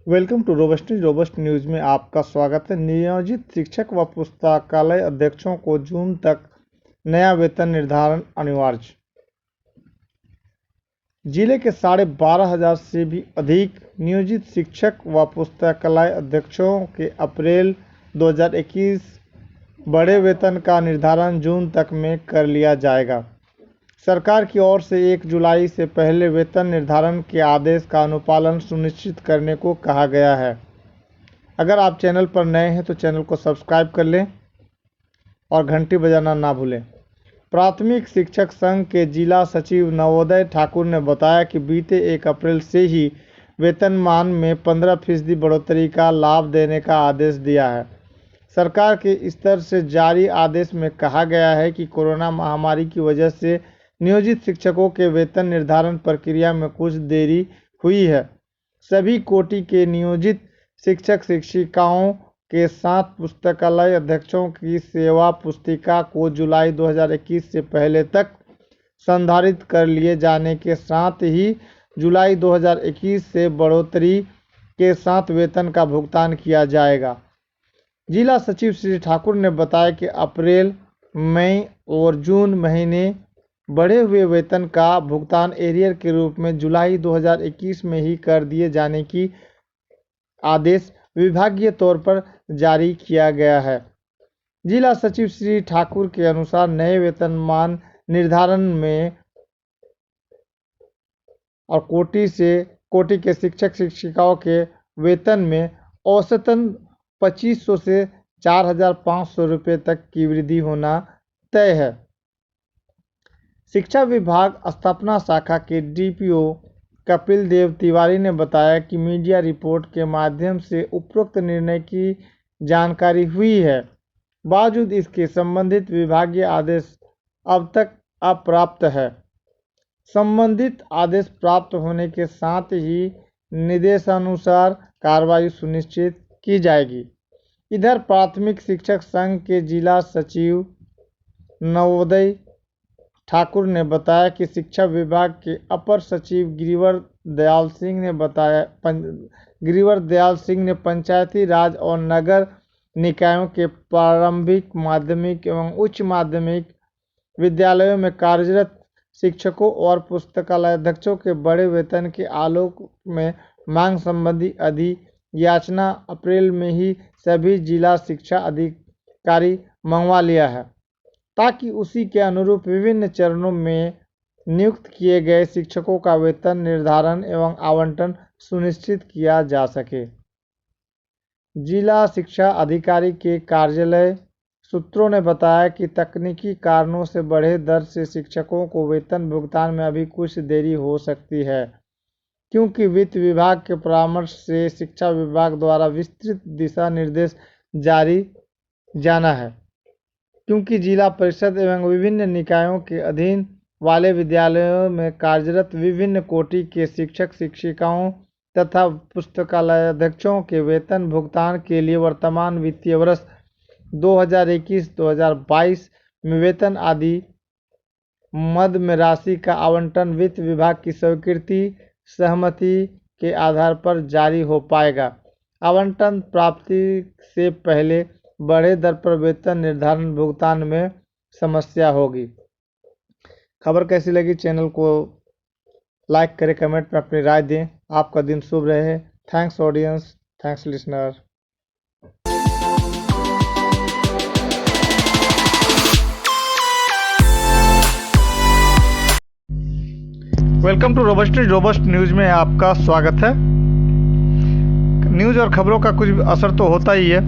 Welcome to Robust News में आपका स्वागत है। नियोजित शिक्षक व पुस्तकालय अध्यक्षों को जून तक नया वेतन निर्धारण अनिवार्य। जिले के 12,500 से भी अधिक नियोजित शिक्षक व पुस्तकालय अध्यक्षों के अप्रैल 2021 बड़े वेतन का निर्धारण जून तक में कर लिया जाएगा। सरकार की ओर से 1 जुलाई से पहले वेतन निर्धारण के आदेश का अनुपालन सुनिश्चित करने को कहा गया है। अगर आप चैनल पर नए हैं तो चैनल को सब्सक्राइब कर लें और घंटी बजाना ना भूलें। प्राथमिक शिक्षक संघ के जिला सचिव नवोदय ठाकुर ने बताया कि बीते 1 अप्रैल से ही वेतनमान में 15% बढ़ोतरी का लाभ देने का आदेश दिया है। सरकार के स्तर से जारी आदेश में कहा गया है कि कोरोना महामारी की वजह से नियोजित शिक्षकों के वेतन निर्धारण प्रक्रिया में कुछ देरी हुई है। सभी कोटि के नियोजित शिक्षक शिक्षिकाओं के साथ पुस्तकालय अध्यक्षों की सेवा पुस्तिका को जुलाई 2021 से पहले तक संधारित कर लिए जाने के साथ ही जुलाई 2021 से बढ़ोतरी के साथ वेतन का भुगतान किया जाएगा। जिला सचिव श्री ठाकुर ने बताया कि अप्रैल, मई और जून महीने बढ़े हुए वेतन का भुगतान एरियर के रूप में जुलाई 2021 में ही कर दिए जाने की आदेश विभागीय तौर पर जारी किया गया है। जिला सचिव श्री ठाकुर के अनुसार नए वेतनमान निर्धारण में और कोटि के शिक्षक शिक्षिकाओं के वेतन में औसतन 2500 से 4,500 रुपये तक की वृद्धि होना तय है। शिक्षा विभाग स्थापना शाखा के डीपीओ कपिल देव तिवारी ने बताया कि मीडिया रिपोर्ट के माध्यम से उपरोक्त निर्णय की जानकारी हुई है। बावजूद इसके संबंधित विभागीय आदेश अब तक अप्राप्त है। संबंधित आदेश प्राप्त होने के साथ ही निर्देशानुसार कार्रवाई सुनिश्चित की जाएगी। इधर प्राथमिक शिक्षक संघ के जिला सचिव नवोदय ठाकुर ने बताया कि शिक्षा विभाग के अपर सचिव गिरिवर दयाल सिंह ने पंचायती राज और नगर निकायों के प्रारंभिक, माध्यमिक एवं उच्च माध्यमिक विद्यालयों में कार्यरत शिक्षकों और पुस्तकालय अध्यक्षों के बड़े वेतन के आलोक में मांग संबंधी अधियाचना अप्रैल में ही सभी जिला शिक्षा अधिकारी मंगवा लिया है, ताकि उसी के अनुरूप विभिन्न चरणों में नियुक्त किए गए शिक्षकों का वेतन निर्धारण एवं आवंटन सुनिश्चित किया जा सके। जिला शिक्षा अधिकारी के कार्यालय सूत्रों ने बताया कि तकनीकी कारणों से बढ़े दर से शिक्षकों को वेतन भुगतान में अभी कुछ देरी हो सकती है, क्योंकि वित्त विभाग के परामर्श से शिक्षा विभाग द्वारा विस्तृत दिशा निर्देश जारी जाना है। क्योंकि जिला परिषद एवं विभिन्न निकायों के अधीन वाले विद्यालयों में कार्यरत विभिन्न कोटि के शिक्षक शिक्षिकाओं तथा पुस्तकालय अध्यक्षों के वेतन भुगतान के लिए वर्तमान वित्तीय वर्ष 2021-2022 में वेतन आदि मद में राशि का आवंटन वित्त विभाग की स्वीकृति सहमति के आधार पर जारी हो पाएगा। आवंटन प्राप्ति से पहले बढ़े दर पर वेतन निर्धारण भुगतान में समस्या होगी। खबर कैसी लगी? चैनल को लाइक करें, कमेंट में अपनी राय दें। आपका दिन शुभ रहे। Thanks audience, thanks listener. Welcome to Robust News में आपका स्वागत है। न्यूज़ और खबरों का कुछ असर तो होता ही है।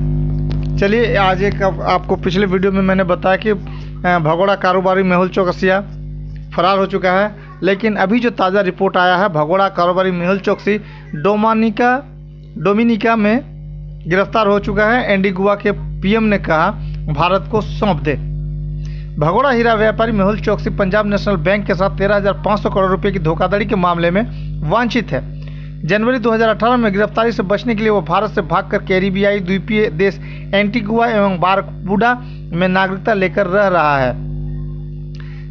चलिए आज एक आपको पिछले वीडियो में मैंने बताया कि भगोड़ा कारोबारी मेहुल चौकसिया फरार हो चुका है, लेकिन अभी जो ताज़ा रिपोर्ट आया है, भगोड़ा कारोबारी मेहुल चौकसी डोमिनिका में गिरफ्तार हो चुका है। एंटीगुआ के पीएम ने कहा भारत को सौंप दे। भगोड़ा हीरा व्यापारी मेहुल चौकसी पंजाब नेशनल बैंक के साथ 13,500 करोड़ रुपए की धोखाधड़ी के मामले में वांछित है। जनवरी 2018 में गिरफ्तारी से बचने के लिए वो भारत से भागकर कैरिबियाई द्वीपीय देश एंटीगुआ एवं बारबुडा में नागरिकता लेकर रह रहा है।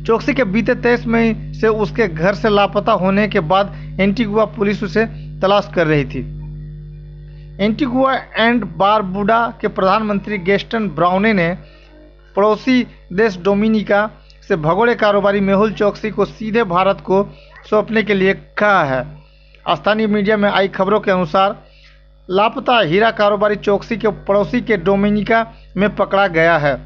चौकसी के बीते 23 मई से उसके घर से लापता होने के बाद एंटीगुआ पुलिस उसे तलाश कर रही थी। एंटीगुआ एंड बारबुडा के प्रधानमंत्री गैस्टन ब्राउने ने पड़ोसी देश डोमिनिका से भगोड़े कारोबारी मेहुल चोकसी को सीधे भारत को सौंपने के लिए कहा है। स्थानीय मीडिया में आई खबरों के अनुसार लापता हीरा कारोबारी चोकसी के पड़ोसी के डोमिनिका में पकड़ा गया है।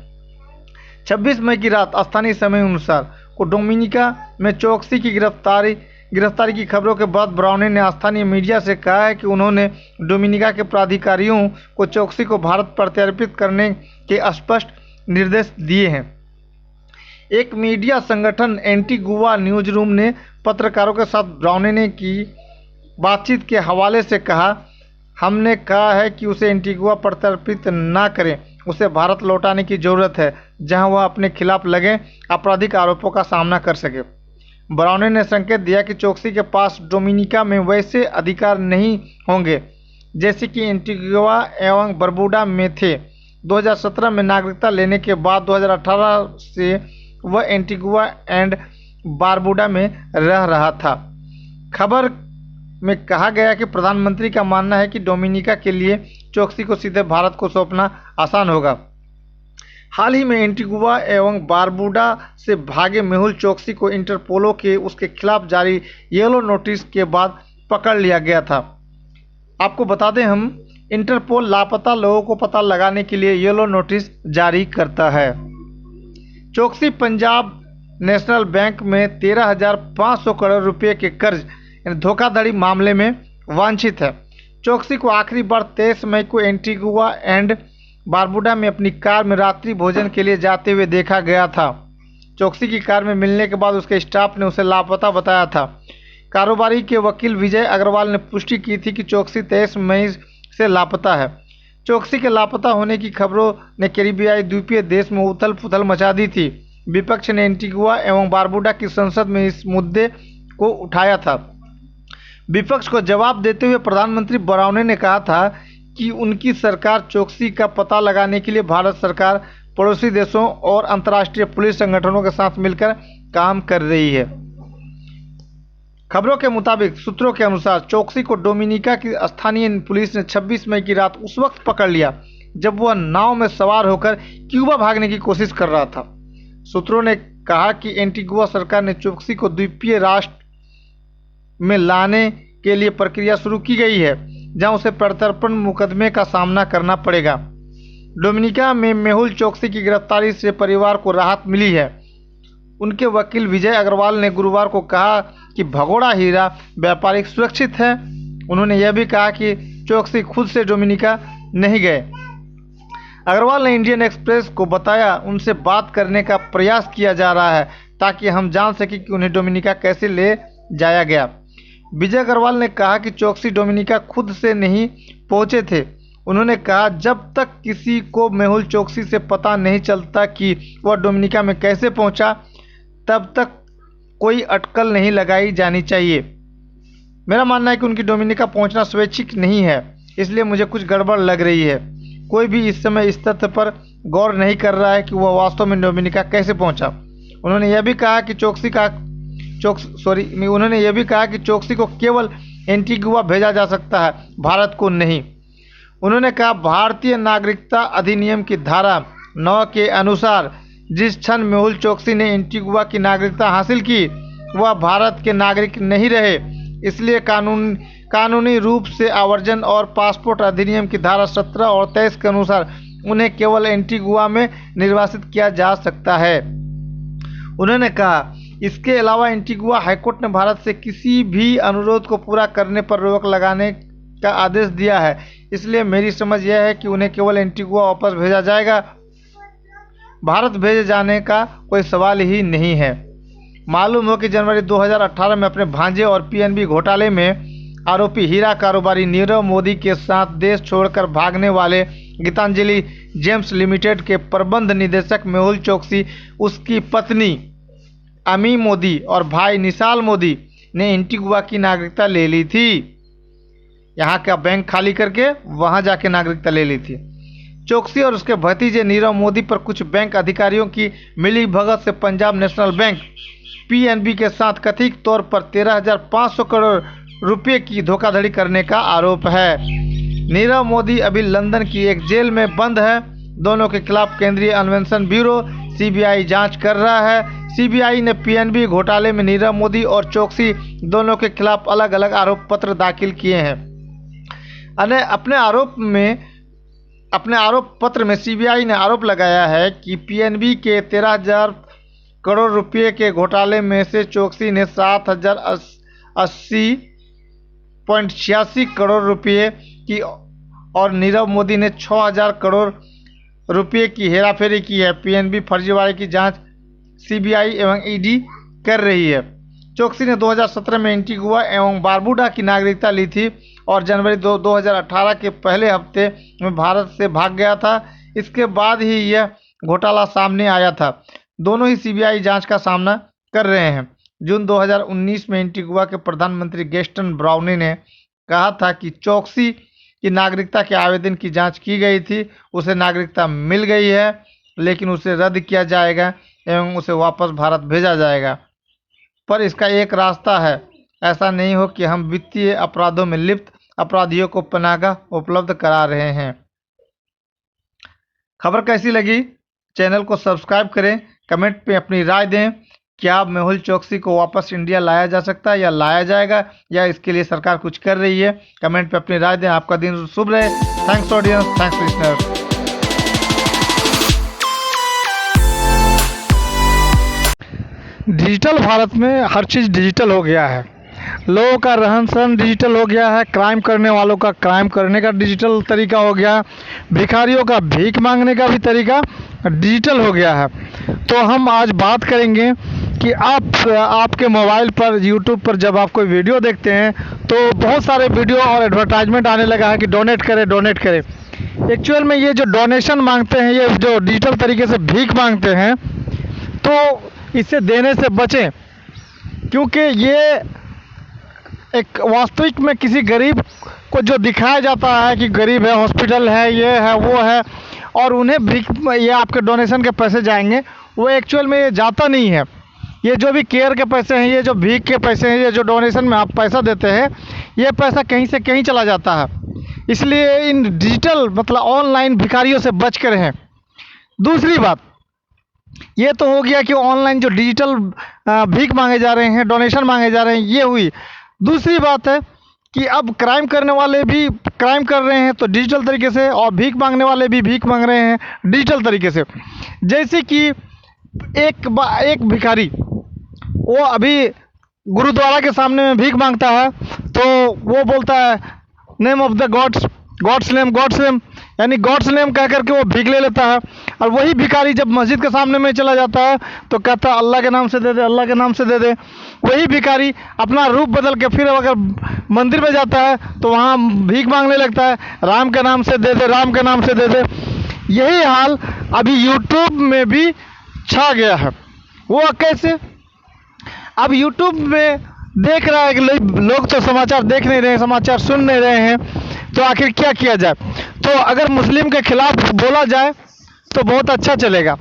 26 मई की रात स्थानीय समय अनुसार को डोमिनिका में चोकसी की गिरफ्तारी की खबरों के बाद ब्राउने ने स्थानीय मीडिया से कहा है कि उन्होंने डोमिनिका के प्राधिकारियों को चोकसी को भारत प्रत्यर्पित करने के स्पष्ट निर्देश दिए हैं। एक मीडिया संगठन एंटीगुआ न्यूज रूम ने पत्रकारों के साथ ब्राउने ने की बातचीत के हवाले से कहा, हमने कहा है कि उसे एंटीगुआ प्रत्यर्पित न करें, उसे भारत लौटाने की ज़रूरत है जहां वह अपने खिलाफ लगे आपराधिक आरोपों का सामना कर सके। ब्राउने ने संकेत दिया कि चोकसी के पास डोमिनिका में वैसे अधिकार नहीं होंगे जैसे कि एंटीगुआ एवं बरबुडा में थे। 2017 में नागरिकता लेने के बाद 2018 से वह एंटीगुआ एंड बारबुडा में रह रहा था। खबर में कहा गया कि प्रधानमंत्री का मानना है कि डोमिनिका के लिए चोकसी को सीधे भारत को सौंपना आसान होगा। हाल ही में एंटीगुआ एवं बारबुडा से भागे मेहुल चोकसी को इंटरपोलो के उसके खिलाफ जारी येलो नोटिस के बाद पकड़ लिया गया था। आपको बता दें, हम इंटरपोल लापता लोगों को पता लगाने के लिए येलो नोटिस जारी करता है। चोकसी पंजाब नेशनल बैंक में 13,500 करोड़ रुपए के कर्ज धोखाधड़ी मामले में वांछित है। चोकसी को आखिरी बार 23 मई को एंटीगुआ एंड बारबुडा में अपनी कार में रात्रि भोजन के लिए जाते हुए देखा गया था। चोकसी की कार में मिलने के बाद उसके स्टाफ ने उसे लापता बताया था। कारोबारी के वकील विजय अग्रवाल ने पुष्टि की थी कि चोकसी 23 मई से लापता है। चोकसी के लापता होने की खबरों ने कैरिबियाई द्वीपीय देश में उथल पुथल मचा दी थी। विपक्ष ने एंटीगुआ एवं बारबुडा की संसद में इस मुद्दे को उठाया था। विपक्ष को जवाब देते हुए प्रधानमंत्री ब्राउने ने कहा था कि उनकी सरकार चोकसी का पता लगाने के लिए भारत सरकार, पड़ोसी देशों और अंतर्राष्ट्रीय पुलिस संगठनों के साथ मिलकर काम कर रही है। खबरों के मुताबिक सूत्रों के अनुसार चोकसी को डोमिनिका की स्थानीय पुलिस ने 26 मई की रात उस वक्त पकड़ लिया जब वह नाव में सवार होकर क्यूबा भागने की कोशिश कर रहा था। सूत्रों ने कहा कि एंटीगुआ सरकार ने चोकसी को द्वीपीय राष्ट्र में लाने के लिए प्रक्रिया शुरू की गई है जहां उसे प्रत्यर्पण मुकदमे का सामना करना पड़ेगा। डोमिनिका में मेहुल चोकसी की गिरफ्तारी से परिवार को राहत मिली है। उनके वकील विजय अग्रवाल ने गुरुवार को कहा कि भगोड़ा हीरा व्यापारिक सुरक्षित है। उन्होंने यह भी कहा कि चोकसी खुद से डोमिनिका नहीं गए। अग्रवाल ने इंडियन एक्सप्रेस को बताया, उनसे बात करने का प्रयास किया जा रहा है ताकि हम जान सकें कि उन्हें डोमिनिका कैसे ले जाया गया। विजय अग्रवाल ने कहा कि चोकसी डोमिनिका खुद से नहीं पहुंचे थे। उन्होंने कहा, जब तक किसी को मेहुल चोकसी से पता नहीं चलता कि वह डोमिनिका में कैसे पहुंचा, तब तक कोई अटकल नहीं लगाई जानी चाहिए। मेरा मानना है कि उनकी डोमिनिका पहुंचना स्वैच्छिक नहीं है, इसलिए मुझे कुछ गड़बड़ लग रही है। कोई भी इस समय इस तथ्य पर गौर नहीं कर रहा है कि वह वास्तव में डोमिनिका कैसे पहुंचा। उन्होंने यह भी कहा कि चोकसी को केवल एंटीगुआ भेजा जा सकता है, भारत को नहीं। उन्होंने कहा, भारतीय नागरिकता अधिनियम की धारा 9 के अनुसार जिस क्षण मेहुल चोकसी ने एंटीगुआ की नागरिकता हासिल की, वह भारत के नागरिक नहीं रहे। इसलिए कानूनी रूप से आवर्जन और पासपोर्ट अधिनियम की धारा 17 और 23 के अनुसार उन्हें केवल एंटीगुआ में निर्वासित किया जा सकता है। उन्होंने कहा, इसके अलावा एंटीगुआ हाईकोर्ट ने भारत से किसी भी अनुरोध को पूरा करने पर रोक लगाने का आदेश दिया है। इसलिए मेरी समझ यह है कि उन्हें केवल एंटीगुआ वापस भेजा जाएगा, भारत भेजे जाने का कोई सवाल ही नहीं है। मालूम हो कि जनवरी 2018 में अपने भांजे और पीएनबी घोटाले में आरोपी हीरा कारोबारी नीरव मोदी के साथ देश छोड़कर भागने वाले गीतांजलि जेम्स लिमिटेड के प्रबंध निदेशक मेहुल चोकसी, उसकी पत्नी अमी मोदी और भाई निशाल मोदी ने एंटीगुआ की नागरिकता ले ली थी। यहाँ का बैंक खाली करके वहाँ जाके नागरिकता ले ली थी। चोकसी और उसके भतीजे नीरव मोदी पर कुछ बैंक अधिकारियों की मिली भगत से पंजाब नेशनल बैंक पीएनबी के साथ कथित तौर पर 13,500 करोड़ रुपए की धोखाधड़ी करने का आरोप है। नीरव मोदी अभी लंदन की एक जेल में बंद है। दोनों के खिलाफ केंद्रीय अन्वेषण ब्यूरो सीबीआई जांच कर रहा है। सीबीआई ने पीएनबी घोटाले में नीरव मोदी और चोकसी दोनों के खिलाफ अलग अलग आरोप पत्र दाखिल किए हैं। अपने आरोप पत्र में सीबीआई ने आरोप लगाया है कि पीएनबी के 13,000 करोड़ रुपए के घोटाले में से चोकसी ने 7,080.86 करोड़ रुपए की और नीरव मोदी ने 6,000 करोड़ रुपए की हेराफेरी की है। पीएनबी फर्जीवाड़े की जांच सीबीआई एवं ईडी कर रही है। चोकसी ने 2017 में एंटीगुआ एवं बारबुडा की नागरिकता ली थी और जनवरी 2018 के पहले हफ्ते में भारत से भाग गया था। इसके बाद ही यह घोटाला सामने आया था। दोनों ही सीबीआई जांच का सामना कर रहे हैं। जून 2019 में एंटीगुआ के प्रधानमंत्री गैस्टन ब्राउनी ने कहा था कि चोकसी की नागरिकता के आवेदन की जांच की गई थी। उसे नागरिकता मिल गई है, लेकिन उसे रद्द किया जाएगा एवं उसे वापस भारत भेजा जाएगा। पर इसका एक रास्ता है, ऐसा नहीं हो कि हम वित्तीय अपराधों में लिप्त अपराधियों को पनाह उपलब्ध करा रहे हैं। खबर कैसी लगी? चैनल को सब्सक्राइब करें, कमेंट पे अपनी राय दें। क्या मेहुल चोकसी को वापस इंडिया लाया जा सकता है या लाया जाएगा, या इसके लिए सरकार कुछ कर रही है? कमेंट पे अपनी राय दें। आपका दिन शुभ रहे। Thanks audience, thanks listeners. Digital Bharat में हर चीज़ डिजिटल हो गया है। लोगों का रहन सहन डिजिटल हो गया है। क्राइम करने वालों का क्राइम करने का डिजिटल तरीका हो गया। भिखारियों का भीख मांगने का भी तरीका डिजिटल हो गया है। तो हम आज बात करेंगे कि आपके मोबाइल पर यूट्यूब पर जब आप कोई वीडियो देखते हैं तो बहुत सारे वीडियो और एडवर्टाइजमेंट आने लगा है कि डोनेट करें। एक्चुअल में ये जो डोनेशन मांगते हैं, ये जो डिजिटल तरीके से भीख मांगते हैं, तो इसे देने से बचें, क्योंकि ये एक वास्तविक में किसी गरीब को जो दिखाया जाता है कि गरीब है, हॉस्पिटल है, ये है, वो है, और उन्हें भीख, ये आपके डोनेशन के पैसे जाएंगे, वो एक्चुअल में ये जाता नहीं है। ये जो भी केयर के पैसे हैं, ये जो भीख के पैसे हैं, ये जो डोनेशन में आप पैसा देते हैं, ये पैसा कहीं से कहीं चला जाता है। इसलिए इन डिजिटल मतलब ऑनलाइन भिखारियों से बच कर रहें। दूसरी बात, ये तो हो गया कि ऑनलाइन जो डिजिटल भीख मांगे जा रहे हैं, डोनेशन मांगे जा रहे हैं, ये हुई। दूसरी बात है कि अब क्राइम करने वाले भी क्राइम कर रहे हैं तो डिजिटल तरीके से, और भीख मांगने वाले भी भीख मांग रहे हैं डिजिटल तरीके से। जैसे कि एक भिखारी वो अभी गुरुद्वारा के सामने में भीख मांगता है, तो वो बोलता है name of the gods name, यानी गॉड्स नेम कह करके वो भीख ले लेता है। और वही भिखारी जब मस्जिद के सामने में चला जाता है तो कहता है अल्लाह के नाम से दे दे, अल्लाह के नाम से दे दे। वही भिखारी अपना रूप बदल के फिर अगर मंदिर में जाता है तो वहाँ भीख मांगने लगता है, राम के नाम से दे दे, राम के नाम से दे दे। यही हाल अभी यूट्यूब में भी छा गया है। वो कैसे? अब यूट्यूब में देख रहा है कि लोग तो समाचार देख नहीं रहे हैं, समाचार सुन नहीं रहे हैं, तो आखिर क्या किया जाए? तो अगर मुस्लिम के खिलाफ बोला जाए तो बहुत अच्छा चलेगा।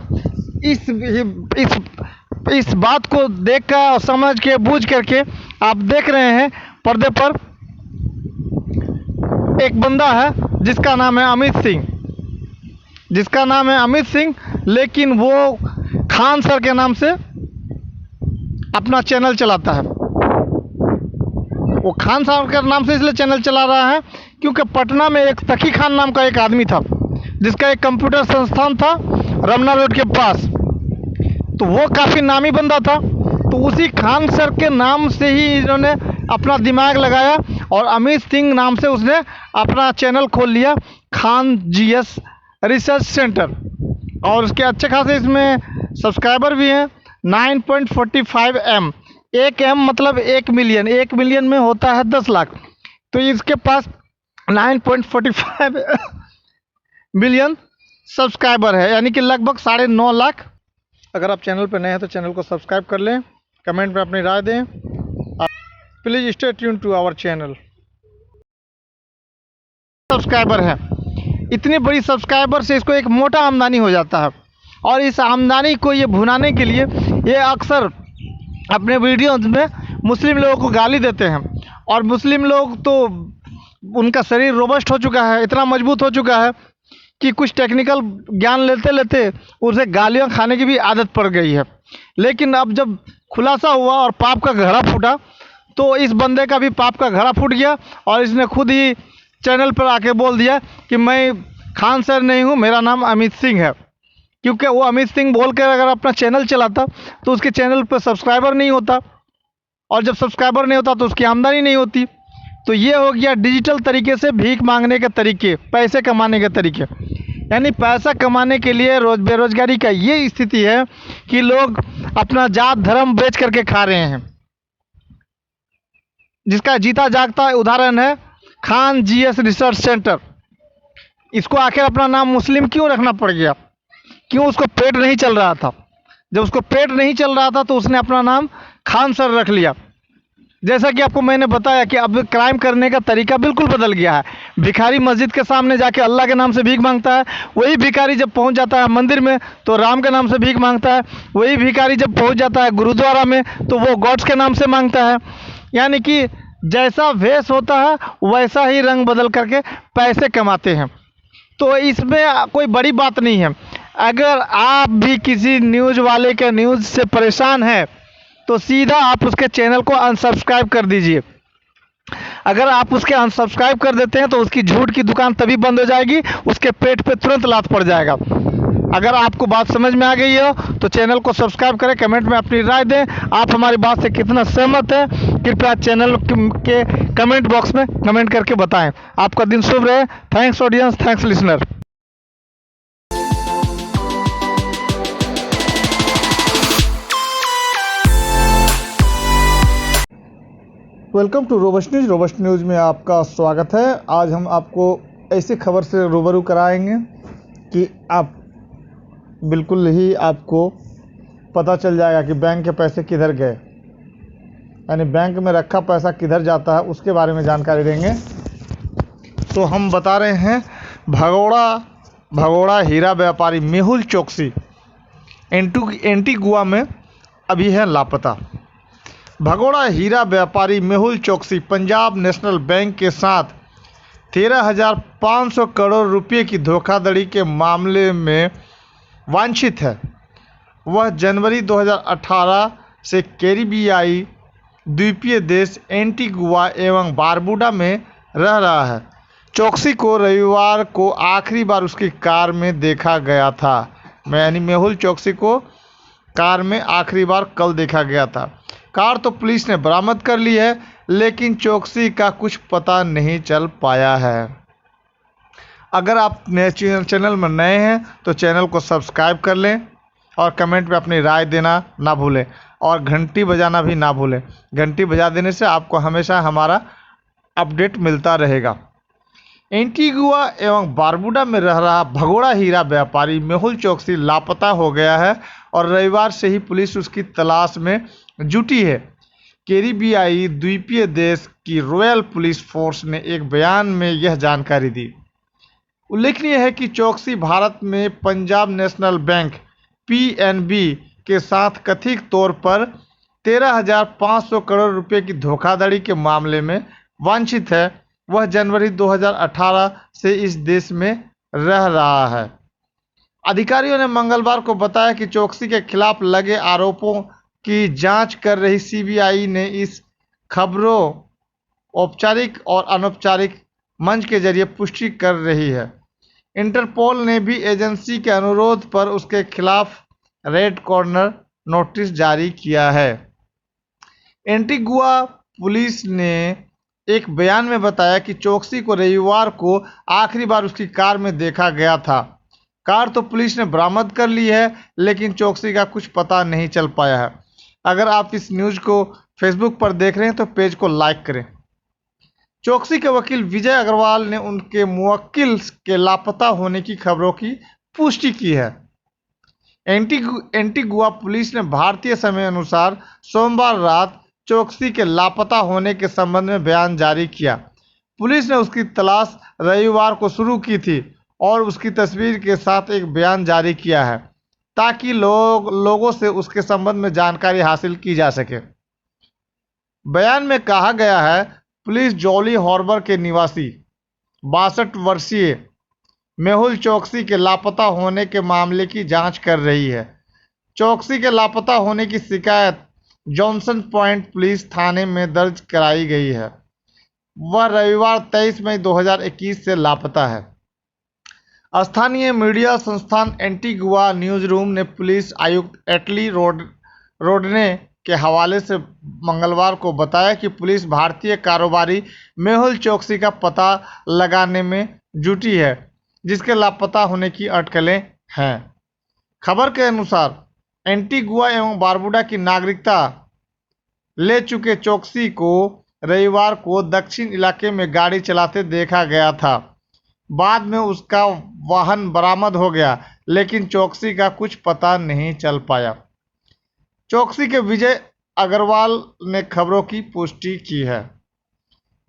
इस बात को देख कर और समझ के बूझ करके आप देख रहे हैं पर्दे पर एक बंदा है जिसका नाम है अमित सिंह, लेकिन वो खान सर के नाम से अपना चैनल चलाता है। वो खान साहब के नाम से इसलिए चैनल चला रहा है क्योंकि पटना में एक तकी खान नाम का एक आदमी था जिसका एक कंप्यूटर संस्थान था रमना रोड के पास। तो वो काफ़ी नामी बंदा था, तो उसी खान सर के नाम से ही इन्होंने अपना दिमाग लगाया और अमित सिंह नाम से उसने अपना चैनल खोल लिया, खान जीएस रिसर्च सेंटर। और उसके अच्छे खासे इसमें सब्सक्राइबर भी हैं 9.45 M। 1 M मतलब 1 मिलियन, 1 मिलियन में होता है 10 लाख। तो इसके पास 9.45 मिलियन सब्सक्राइबर है, यानी कि लगभग 9.5 लाख। अगर आप चैनल पर नए हैं तो चैनल को सब्सक्राइब कर लें, कमेंट में अपनी राय दें। Please stay tune to our channel. Subscriber है, इतनी बड़ी सब्सक्राइबर से इसको एक मोटा आमदनी हो जाता है, और इस आमदनी को ये भुनाने के लिए ये अक्सर अपने वीडियोज़ में मुस्लिम लोगों को गाली देते हैं। और मुस्लिम लोग तो उनका शरीर रोबस्ट हो चुका है, इतना मजबूत हो चुका है कि कुछ टेक्निकल ज्ञान लेते लेते उसे गालियाँ खाने की भी आदत पड़ गई है। लेकिन अब जब खुलासा हुआ और पाप का घड़ा फूटा, तो इस बंदे का भी पाप का घड़ा फूट गया और इसने खुद ही चैनल पर आके बोल दिया कि मैं खान सर नहीं हूँ, मेरा नाम अमित सिंह है। क्योंकि वो अमित सिंह बोल कर अगर अपना चैनल चलाता तो उसके चैनल पर सब्सक्राइबर नहीं होता, और जब सब्सक्राइबर नहीं होता तो उसकी आमदनी नहीं होती। तो ये हो गया डिजिटल तरीके से भीख मांगने के तरीके, पैसे कमाने के तरीके। यानी पैसा कमाने के लिए बेरोजगारी का ये स्थिति है कि लोग अपना जात धर्म बेच करके खा रहे हैं, जिसका जीता जागता उदाहरण है खान जीएस रिसर्च सेंटर। इसको आखिर अपना नाम मुस्लिम क्यों रखना पड़ गया? क्यों? उसको पेट नहीं चल रहा था। जब उसको पेट नहीं चल रहा था तो उसने अपना नाम खान सर रख लिया। जैसा कि आपको मैंने बताया कि अब क्राइम करने का तरीका बिल्कुल बदल गया है। भिखारी मस्जिद के सामने जाके अल्लाह के नाम से भीख मांगता है, वही भिखारी जब पहुंच जाता है मंदिर में तो राम के नाम से भीख मांगता है, वही भिखारी जब पहुंच जाता है गुरुद्वारा में तो वो गॉड्स के नाम से मांगता है। यानी कि जैसा वेश होता है वैसा ही रंग बदल करके पैसे कमाते हैं। तो इसमें कोई बड़ी बात नहीं है। अगर आप भी किसी न्यूज़ वाले के न्यूज़ से परेशान हैं तो सीधा आप उसके चैनल को अनसब्सक्राइब कर दीजिए। अगर आप उसके अनसब्सक्राइब कर देते हैं तो उसकी झूठ की दुकान तभी बंद हो जाएगी, उसके पेट पे तुरंत लात पड़ जाएगा। अगर आपको बात समझ में आ गई हो तो चैनल को सब्सक्राइब करें, कमेंट में अपनी राय दें। आप हमारी बात से कितना सहमत हैं कृपया चैनल के कमेंट बॉक्स में कमेंट करके बताएं। आपका दिन शुभ रहे। Thanks audience, thanks listener. Welcome to Robust News. Robust News में आपका स्वागत है। आज हम आपको ऐसी खबर से रूबरू कराएंगे कि आप बिल्कुल ही आपको पता चल जाएगा कि बैंक के पैसे किधर गए, यानी बैंक में रखा पैसा किधर जाता है, उसके बारे में जानकारी देंगे। तो हम बता रहे हैं भगोड़ा हीरा व्यापारी मेहुल चोकसी एंटीगुआ में अभी है लापता। भगोड़ा हीरा व्यापारी मेहुल चोकसी पंजाब नेशनल बैंक के साथ 13,500 करोड़ रुपए की धोखाधड़ी के मामले में वांछित है। वह जनवरी 2018 से कैरिबियाई द्वीपीय देश एंटीगुआ एवं बारबुडा में रह रहा है। चोकसी को रविवार को आखिरी बार उसकी कार में देखा गया था। यानी मेहुल चोकसी को कार में आखिरी बार कल देखा गया था। कार तो पुलिस ने बरामद कर ली है, लेकिन चोकसी का कुछ पता नहीं चल पाया है। अगर आप चैनल में नए हैं तो चैनल को सब्सक्राइब कर लें और कमेंट में अपनी राय देना ना भूलें और घंटी बजाना भी ना भूलें। घंटी बजा देने से आपको हमेशा हमारा अपडेट मिलता रहेगा। एंटीगुआ एवं बारबुडा में रह रहा भगोड़ा हीरा व्यापारी मेहुल चोकसी लापता हो गया है और रविवार से ही पुलिस उसकी तलाश में जुटी है। कैरिबियाई द्वीपीय देश की रॉयल पुलिस फोर्स ने एक बयान में यह जानकारी दी। उल्लेखनीय है कि चोकसी भारत में पंजाब नेशनल बैंक पीएनबी के साथ कथित तौर पर 13,500 करोड़ रुपए की धोखाधड़ी के मामले में वांछित है। वह जनवरी 2018 से इस देश में रह रहा है। अधिकारियों ने मंगलवार को बताया कि चोकसी के खिलाफ लगे आरोपों की जांच कर रही सीबीआई ने इस खबरों औपचारिक और अनौपचारिक मंच के जरिए पुष्टि कर रही है। इंटरपोल ने भी एजेंसी के अनुरोध पर उसके खिलाफ रेड कॉर्नर नोटिस जारी किया है। एंटीगुआ पुलिस ने एक बयान में बताया कि चोकसी को रविवार को आखिरी बार उसकी कार में देखा गया था। कार तो पुलिस ने बरामद कर ली है, लेकिन चोकसी का कुछ पता नहीं चल पाया है। अगर आप इस न्यूज़ को फेसबुक पर देख रहे हैं तो पेज को लाइक करें। चोकसी के वकील विजय अग्रवाल ने उनके मुवक्किल के लापता होने की खबरों की पुष्टि की है। एंटीगुआ पुलिस ने भारतीय समय अनुसार सोमवार रात चोकसी के लापता होने के संबंध में बयान जारी किया। पुलिस ने उसकी तलाश रविवार को शुरू की थी और उसकी तस्वीर के साथ एक बयान जारी किया है ताकि लोगों से उसके संबंध में जानकारी हासिल की जा सके। बयान में कहा गया है, पुलिस जॉली हार्बर के निवासी 62 वर्षीय मेहुल चौकसी के लापता होने के मामले की जांच कर रही है। चौकसी के लापता होने की शिकायत जॉनसन पॉइंट पुलिस थाने में दर्ज कराई गई है। वह रविवार 23 मई 2021 से लापता है। स्थानीय मीडिया संस्थान एंटीगुआ न्यूज रूम ने पुलिस आयुक्त एटली रोडने के हवाले से मंगलवार को बताया कि पुलिस भारतीय कारोबारी मेहुल चौकसी का पता लगाने में जुटी है, जिसके लापता होने की अटकलें हैं। खबर के अनुसार एंटीगुआ एवं बारबुडा की नागरिकता ले चुके चौकसी को रविवार को दक्षिण इलाके में गाड़ी चलाते देखा गया था। बाद में उसका वाहन बरामद हो गया, लेकिन चौकसी का कुछ पता नहीं चल पाया। चौकसी के विजय अग्रवाल ने खबरों की पुष्टि की है।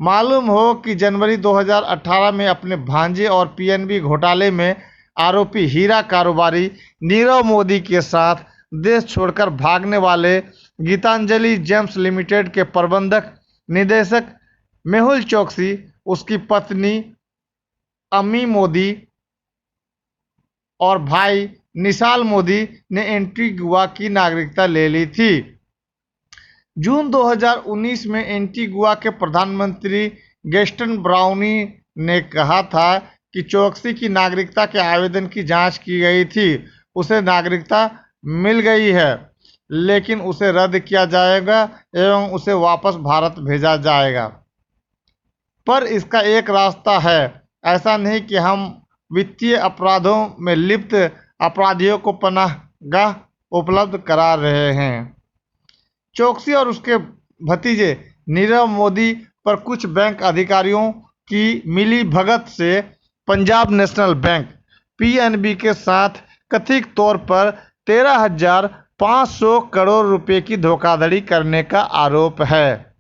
मालूम हो कि जनवरी 2018 में अपने भांजे और पीएनबी घोटाले में आरोपी हीरा कारोबारी नीरव मोदी के साथ देश छोड़कर भागने वाले गीतांजलि जेम्स लिमिटेड के प्रबंधक निदेशक मेहुल चौकसी, उसकी पत्नी अम्मी मोदी और भाई निशाल मोदी ने एंटीगुआ की नागरिकता ले ली थी। जून 2019 में एंटीगुआ के प्रधानमंत्री गेस्टन ब्राउनी ने कहा था कि चौकसी की नागरिकता के आवेदन की जांच की गई थी। उसे नागरिकता मिल गई है, लेकिन उसे रद्द किया जाएगा एवं उसे वापस भारत भेजा जाएगा। पर इसका एक रास्ता है। ऐसा नहीं कि हम वित्तीय अपराधों में लिप्त अपराधियों को पनाहगाह उपलब्ध करा रहे हैं। चौकसी और उसके भतीजे नीरव मोदी पर कुछ बैंक अधिकारियों की मिली भगत से पंजाब नेशनल बैंक पीएनबी के साथ कथित तौर पर 13,500 करोड़ रुपए की धोखाधड़ी करने का आरोप है।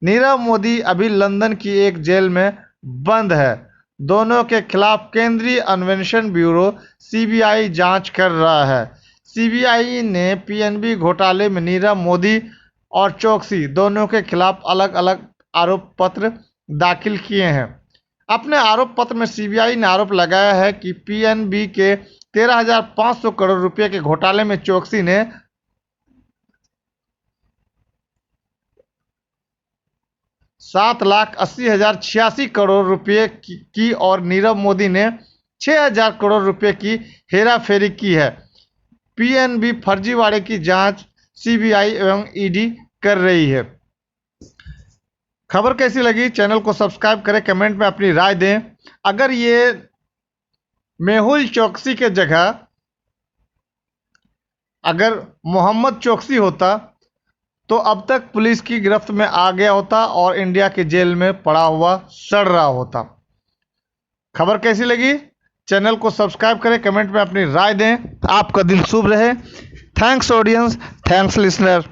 नीरव मोदी अभी लंदन की एक जेल में बंद है। दोनों के खिलाफ केंद्रीय अन्वेषण ब्यूरो सीबीआई जांच कर रहा है। सीबीआई ने पीएनबी घोटाले में नीरव मोदी और चौकसी दोनों के खिलाफ अलग अलग आरोप पत्र दाखिल किए हैं। अपने आरोप पत्र में सीबीआई ने आरोप लगाया है कि पीएनबी के 13,500 करोड़ रुपए के घोटाले में चौकसी ने 7,80,086 करोड़ रुपए की और नीरव मोदी ने 6,000 करोड़ रुपए की हेराफेरी की है। पीएनबी फर्जीवाड़े की जांच सीबीआई एवं ईडी कर रही है। खबर कैसी लगी? चैनल को सब्सक्राइब करें, कमेंट में अपनी राय दें। अगर ये मेहुल चौकसी के जगह अगर मोहम्मद चौकसी होता तो अब तक पुलिस की गिरफ्त में आ गया होता और इंडिया के जेल में पड़ा हुआ सड़ रहा होता। खबर कैसी लगी? चैनल को सब्सक्राइब करें, कमेंट में अपनी राय दें। आपका दिन शुभ रहे। Thanks audience, thanks listener.